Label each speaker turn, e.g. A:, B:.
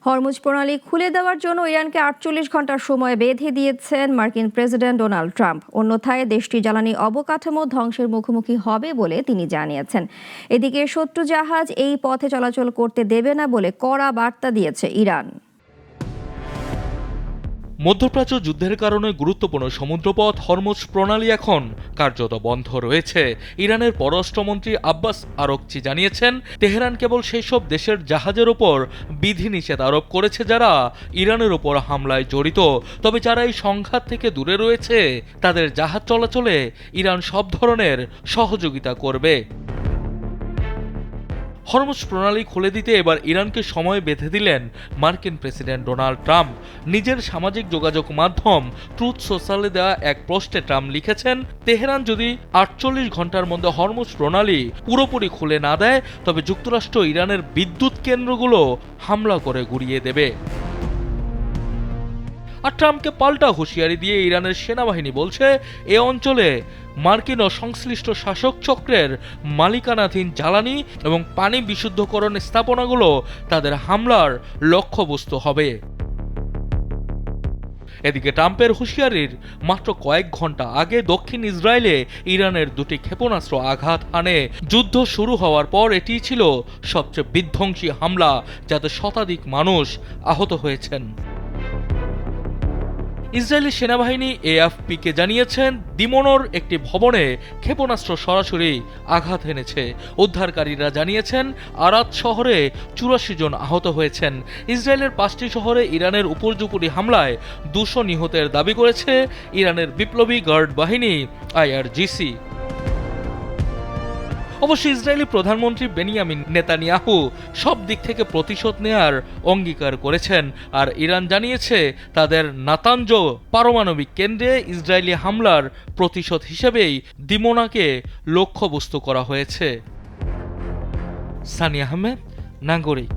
A: Hormuz প্রণালী খুলে দেওয়ার জন্য ইরানকে ৪৮ ঘন্টার সময় বেঁধে দিয়েছেন মার্কিন প্রেসিডেন্ট ডোনাল্ড ট্রাম্প। অন্যথায় দেশটি জ্বালানি অবকাঠামো ধ্বংসের মুখোমুখি হবে বলে তিনি জানিয়েছেন। এদিকে শত্রু জাহাজ এই পথে চলাচল করতে দেবে না বলে কড়া বার্তা দিয়েছে ইরান।
B: মধ্যপ্রাচ্য যুদ্ধের কারণে গুরুত্বপূর্ণ সমুদ্রপথ হরমুজ প্রণালী এখন কার্যত বন্ধ রয়েছে। ইরানের পররাষ্ট্রমন্ত্রী আব্বাস আরাগচি জানিয়েছেন, তেহরান কেবল সেই সব দেশের জাহাজের ওপর বিধিনিষেধ আরোপ করেছে যারা ইরানের ওপর হামলায় জড়িত। তবে যারা এই সংঘাত থেকে দূরে রয়েছে তাদের জাহাজ চলাচলে ইরান সব ধরনের সহযোগিতা করবে। হরমুজ প্রণালী খুলে দিতে এবার ইরানকে সময় বেঁধে দিলেন মার্কিন প্রেসিডেন্ট ডোনাল্ড ট্রাম্প। নিজের সামাজিক যোগাযোগ মাধ্যম ট্রুথ সোশ্যালে দেওয়া এক পোস্টে ট্রাম্প লিখেছেন, তেহরান যদি ৪৮ ঘন্টার মধ্যে হরমুজ প্রণালী পুরোপুরি খুলে না দেয় তবে যুক্তরাষ্ট্র ইরানের বিদ্যুৎ কেন্দ্রগুলো হামলা করে গুঁড়িয়ে দেবে। আর ট্রাম্পকে পাল্টা হুঁশিয়ারি দিয়ে ইরানের সেনাবাহিনী বলছে, এ অঞ্চলে মার্কিন ও সংশ্লিষ্ট শাসক চক্রের মালিকানাধীন জ্বালানি এবং পানি বিশুদ্ধকরণ স্থাপনাগুলো তাদের হামলার লক্ষ্যবস্তু হবে। এদিকে ট্রাম্পের হুঁশিয়ারির মাত্র কয়েক ঘন্টা আগে দক্ষিণ ইসরায়েলে ইরানের দুটি ক্ষেপণাস্ত্র আঘাত হানে। যুদ্ধ শুরু হওয়ার পর এটি ছিল সবচেয়ে বিধ্বংসী হামলা, যাতে শতাধিক মানুষ আহত হয়েছেন। ইসরায়েলি সেনাবাহিনী এএফপিকে জানিয়েছেন, দিমোনোর একটি ভবনে ক্ষেপণাস্ত্র সরাসরি আঘাত এনেছে। উদ্ধারকারীরা জানিয়েছেন, আরাদ শহরে ৮৪ জন আহত হয়েছেন। ইসরায়েলের ৫টি শহরে ইরানের উপর্যুপরি হামলায় ২০০ নিহতের দাবি করেছে ইরানের বিপ্লবী গার্ড বাহিনী IRGC। অবশ্য ইসরায়েলি প্রধানমন্ত্রী বেনিয়ামিন নেতানিয়াহু সব দিক থেকে প্রতিশোধ নেয়ার অঙ্গীকার করেছেন। আর ইরান জানিয়েছে, তাদের নাতানজ পারমাণবিক কেন্দ্রে ইসরায়েলি হামলার প্রতিশোধ হিসেবেই দিমোনাকে লক্ষ্যবস্তু করা হয়েছে। সানি আহমেদ, নাগরিক।